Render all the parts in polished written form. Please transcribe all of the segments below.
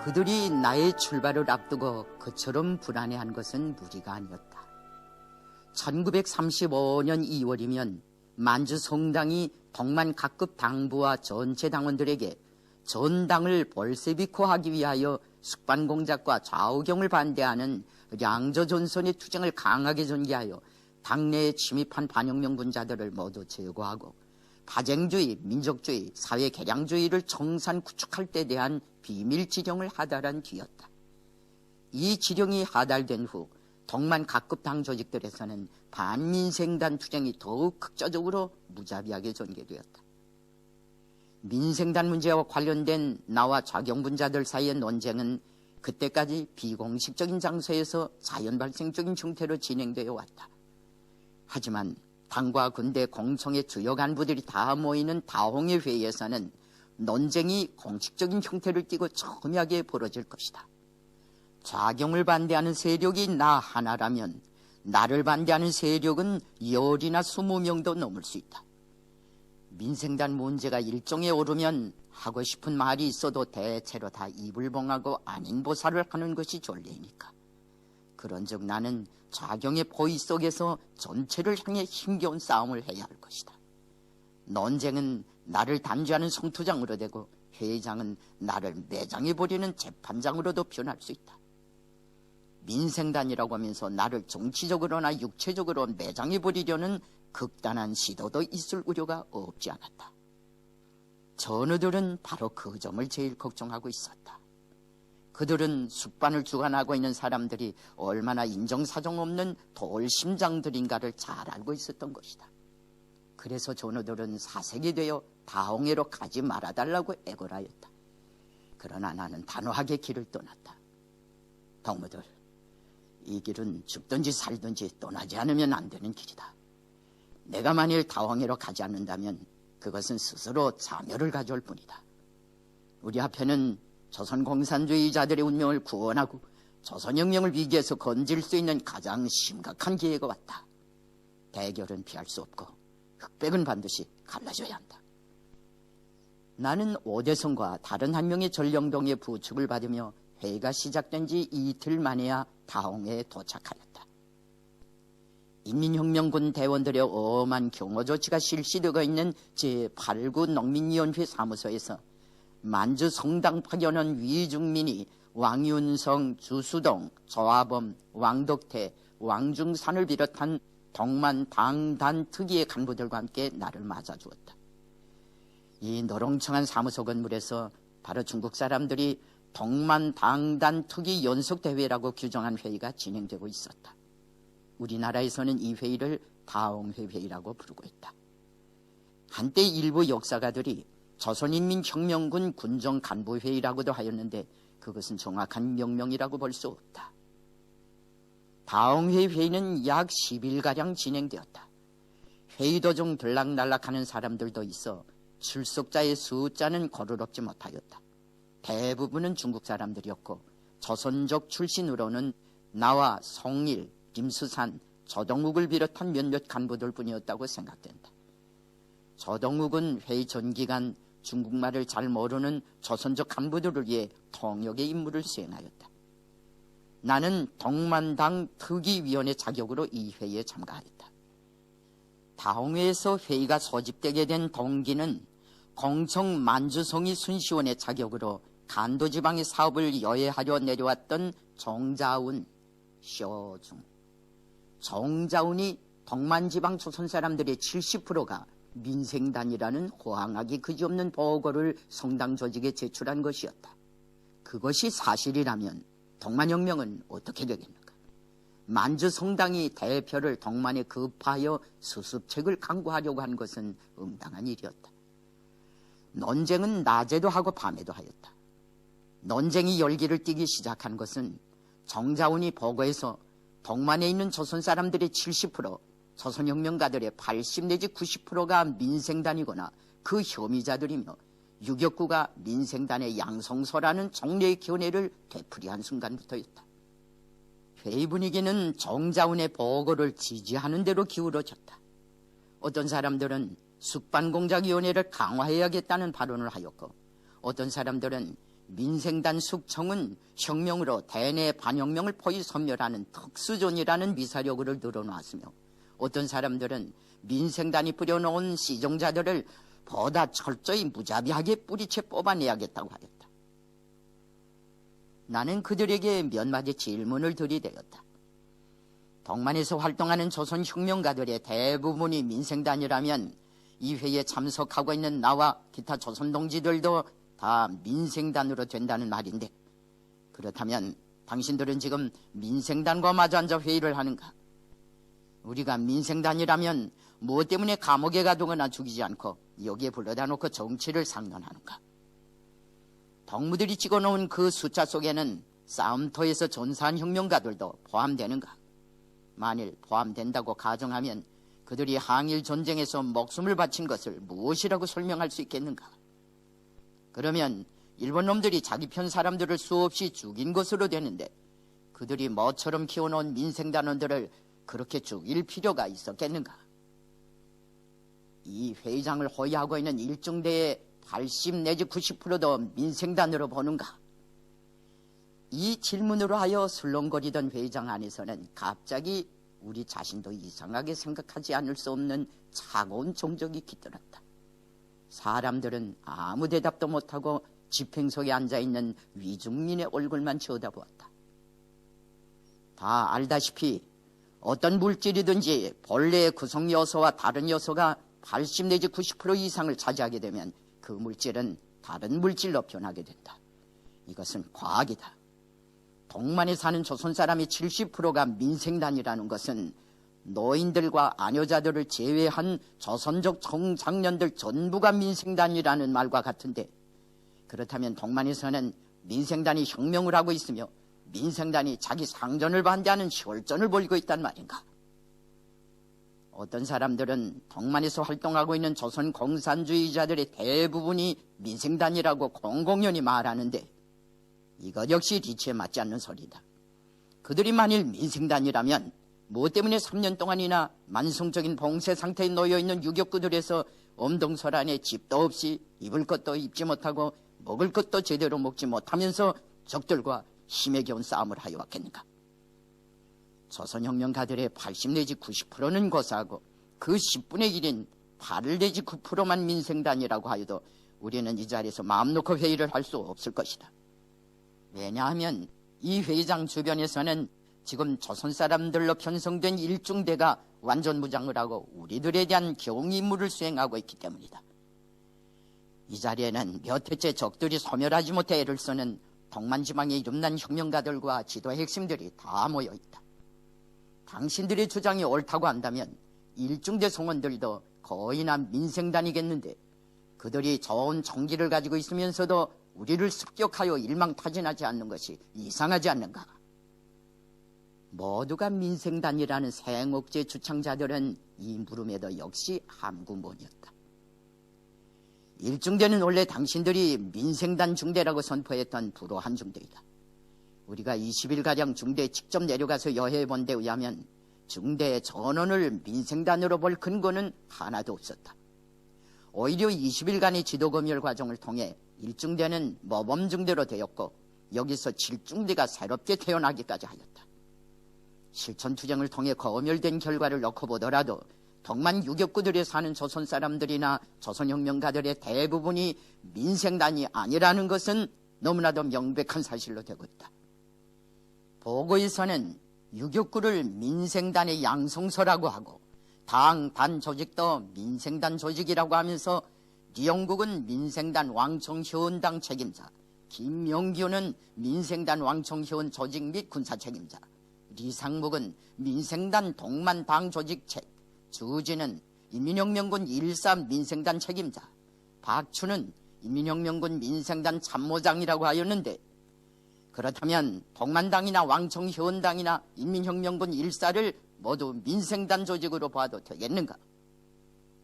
그들이 나의 출발을 앞두고 그처럼 불안해한 것은 무리가 아니었다. 1935년 2월이면 만주 성당이 동만 각급 당부와 전체 당원들에게 전당을 볼세비코하기 위하여 숙반공작과 좌우경을 반대하는 량저존선의 투쟁을 강하게 전개하여 당내에 침입한 반혁명군자들을 모두 제거하고 파쟁주의, 민족주의, 사회개량주의를 정산 구축할 때 대한 비밀 지령을 하달한 뒤였다. 이 지령이 하달된 후 동만 각급 당 조직들에서는 반민생단 투쟁이 더욱 극조적으로 무자비하게 전개되었다. 민생단 문제와 관련된 나와 좌경분자들 사이의 논쟁은 그때까지 비공식적인 장소에서 자연 발생적인 형태로 진행되어 왔다. 하지만 당과 군대 공청회 주요 간부들이 다 모이는 다홍회 회의에서는 논쟁이 공식적인 형태를 띠고 첨예하게 벌어질 것이다. 좌경을 반대하는 세력이 나 하나라면 나를 반대하는 세력은 10이나 20명도 넘을 수 있다. 민생단 문제가 일정에 오르면 하고 싶은 말이 있어도 대체로 다 입을 봉하고 아닌 보살을 하는 것이 전례이니까. 그런즉 나는 좌경의 포위 속에서 전체를 향해 힘겨운 싸움을 해야 할 것이다. 논쟁은 나를 단죄하는 성투장으로 되고 회장은 나를 매장해버리는 재판장으로도 변할 수 있다. 민생단이라고 하면서 나를 정치적으로나 육체적으로 매장해버리려는 극단한 시도도 있을 우려가 없지 않았다. 전우들은 바로 그 점을 제일 걱정하고 있었다. 그들은 숙반을 주관하고 있는 사람들이 얼마나 인정사정 없는 돌심장들인가를 잘 알고 있었던 것이다. 그래서 전우들은 사색이 되어 다홍해로 가지 말아달라고 애걸하였다. 그러나 나는 단호하게 길을 떠났다. 동무들, 이 길은 죽든지 살든지 떠나지 않으면 안 되는 길이다. 내가 만일 다홍해로 가지 않는다면 그것은 스스로 자멸을 가져올 뿐이다. 우리 앞에는 조선공산주의자들의 운명을 구원하고 조선혁명을 위기에서 건질 수 있는 가장 심각한 기회가 왔다. 대결은 피할 수 없고 흑백은 반드시 갈라져야 한다. 나는 오대성과 다른 한 명의 전령동의 부축을 받으며 회의가 시작된 지 이틀 만에야 다홍해에 도착하였다. 인민혁명군 대원들의 엄한 경호 조치가 실시되고 있는 제8구 농민위원회 사무소에서 만주 성당 파견원 위중민이 왕윤성, 주수동, 조화범, 왕덕태, 왕중산을 비롯한 동만 당단 특위의 간부들과 함께 나를 맞아주었다. 이 노롱청한 사무소 건물에서 바로 중국 사람들이 동만 당단 특위 연속대회라고 규정한 회의가 진행되고 있었다. 우리나라에서는 이 회의를 다홍회 회의라고 부르고 있다. 한때 일부 역사가들이 조선인민혁명군 군정간부회의라고도 하였는데 그것은 정확한 명명이라고 볼 수 없다. 다홍회 회의는 약 10일가량 진행되었다. 회의 도중 들락날락하는 사람들도 있어 출석자의 숫자는 고르럽지 못하였다. 대부분은 중국 사람들이었고 조선족 출신으로는 나와 송일, 김수산, 조동욱을 비롯한 몇몇 간부들 뿐이었다고 생각된다. 조동욱은 회의 전기간 중국말을 잘 모르는 조선족 간부들을 위해 통역의 임무를 수행하였다. 나는 동만당 특위위원회 자격으로 이 회의에 참가하였다. 다홍회에서 회의가 소집되게 된 동기는 공청 만주성이 순시원의 자격으로 간도지방의 사업을 여해하려 내려왔던 정자운, 쇼중. 정자운이 동만지방 조선 사람들의 70%가 민생단이라는 호황하기 그지없는 보고를 성당 조직에 제출한 것이었다. 그것이 사실이라면 동만혁명은 어떻게 되겠는가? 만주 성당이 대표를 동만에 급하여 수습책을 강구하려고 한 것은 응당한 일이었다. 논쟁은 낮에도 하고 밤에도 하였다. 논쟁이 열기를 띠기 시작한 것은 정자운이 보고에서 동만에 있는 조선 사람들의 70%, 조선혁명가들의 80 내지 90%가 민생단이거나 그 혐의자들이며 유격구가 민생단의 양성소라는 종래의 견해를 되풀이한 순간부터였다. 회의 분위기는 정자운의 보고를 지지하는 대로 기울어졌다. 어떤 사람들은 숙반공작위원회를 강화해야겠다는 발언을 하였고 어떤 사람들은 민생단 숙청은 혁명으로 대내 반혁명을 포위 섬멸하는 특수존이라는 미사여구를 늘어놓았으며 어떤 사람들은 민생단이 뿌려놓은 시종자들을 보다 철저히 무자비하게 뿌리채 뽑아내야겠다고 하였다. 나는 그들에게 몇 마디 질문을 들이대었다. 동만에서 활동하는 조선혁명가들의 대부분이 민생단이라면 이 회의에 참석하고 있는 나와 기타 조선동지들도 다 민생단으로 된다는 말인데, 그렇다면 당신들은 지금 민생단과 마주 앉아 회의를 하는가? 우리가 민생단이라면 무엇 때문에 감옥에 가두거나 죽이지 않고 여기에 불러다 놓고 정치를 상론하는가? 동무들이 찍어놓은 그 숫자 속에는 싸움터에서 전사한 혁명가들도 포함되는가? 만일 포함된다고 가정하면 그들이 항일 전쟁에서 목숨을 바친 것을 무엇이라고 설명할 수 있겠는가? 그러면 일본 놈들이 자기 편 사람들을 수없이 죽인 것으로 되는데 그들이 모처럼 키워놓은 민생단원들을 그렇게 죽일 필요가 있었겠는가? 이 회의장을 호위하고 있는 일중대의 80 내지 90%도 민생단으로 보는가? 이 질문으로 하여 술렁거리던 회의장 안에서는 갑자기 우리 자신도 이상하게 생각하지 않을 수 없는 차가운 정적이 깃들었다. 사람들은 아무 대답도 못하고 집행석에 앉아있는 위중민의 얼굴만 쳐다보았다. 다 알다시피 어떤 물질이든지 본래의 구성 요소와 다른 요소가 80 내지 90% 이상을 차지하게 되면 그 물질은 다른 물질로 변하게 된다. 이것은 과학이다. 동만에 사는 조선 사람의 70%가 민생단이라는 것은 노인들과 아녀자들을 제외한 조선족 청장년들 전부가 민생단이라는 말과 같은데, 그렇다면 동만에서는 민생단이 혁명을 하고 있으며 민생단이 자기 상전을 반대하는 혈전을 벌이고 있단 말인가? 어떤 사람들은 동만에서 활동하고 있는 조선 공산주의자들의 대부분이 민생단이라고 공공연히 말하는데 이것 역시 리치에 맞지 않는 소리다. 그들이 만일 민생단이라면 무엇 때문에 3년 동안이나 만성적인 봉쇄 상태에 놓여있는 유격구들에서 엄동설안에 집도 없이 입을 것도 입지 못하고 먹을 것도 제대로 먹지 못하면서 적들과 힘에 겨운 싸움을 하여 왔겠는가? 조선혁명가들의 80 내지 90%는 고사하고 그 10분의 1인 8 내지 9%만 민생단이라고 하여도 우리는 이 자리에서 마음 놓고 회의를 할 수 없을 것이다. 왜냐하면 이 회의장 주변에서는 지금 조선 사람들로 편성된 일중대가 완전 무장을 하고 우리들에 대한 경의 임무를 수행하고 있기 때문이다. 이 자리에는 몇 해째 적들이 소멸하지 못해 애를 쓰는 동만지방의 이름난 혁명가들과 지도 핵심들이 다 모여있다. 당신들의 주장이 옳다고 한다면 일중대 성원들도 거의나 민생단이겠는데 그들이 좋은 총기를 가지고 있으면서도 우리를 습격하여 일망타진하지 않는 것이 이상하지 않는가? 모두가 민생단이라는 생옥제 주창자들은 이 물음에도 역시 함구문이었다. 일중대는 원래 당신들이 민생단 중대라고 선포했던 불호한 중대이다. 우리가 20일가량 중대에 직접 내려가서 여해해 본 데 의하면 중대의 전원을 민생단으로 볼 근거는 하나도 없었다. 오히려 20일간의 지도검열 과정을 통해 1중대는 모범중대로 되었고 여기서 7중대가 새롭게 태어나기까지 하였다. 실천투쟁을 통해 검열된 결과를 놓고 보더라도 동만 유격구들에 사는 조선 사람들이나 조선혁명가들의 대부분이 민생단이 아니라는 것은 너무나도 명백한 사실로 되고 있다. 보고에서는 유격구를 민생단의 양성서라고 하고 당, 단 조직도 민생단 조직이라고 하면서 리영국은 민생단 왕청회원당 책임자, 김명규는 민생단 왕청회원 조직 및 군사 책임자, 리상묵은 민생단 동만당 조직 주진은 인민혁명군 1.3 민생단 책임자, 박추는 인민혁명군 민생단 참모장이라고 하였는데 그렇다면 동만당이나 왕청회원당이나 인민혁명군 1사를 모두 민생단 조직으로 봐도 되겠는가?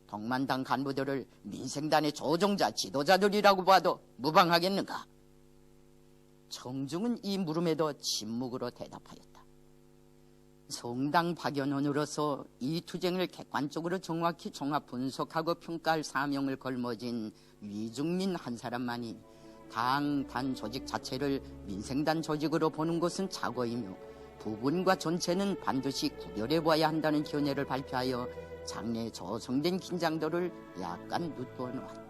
동만당 간부들을 민생단의 조종자, 지도자들이라고 봐도 무방하겠는가? 청중은 이 물음에도 침묵으로 대답하였다. 성당 박연원으로서 이 투쟁을 객관적으로 정확히 종합 분석하고 평가할 사명을 걸머진 위중민 한 사람만이 당 단 조직 자체를 민생단 조직으로 보는 것은 착오이며 부분과 전체는 반드시 구별해 봐야 한다는 견해를 발표하여 장래에 조성된 긴장도를 약간 누트어 놓았다.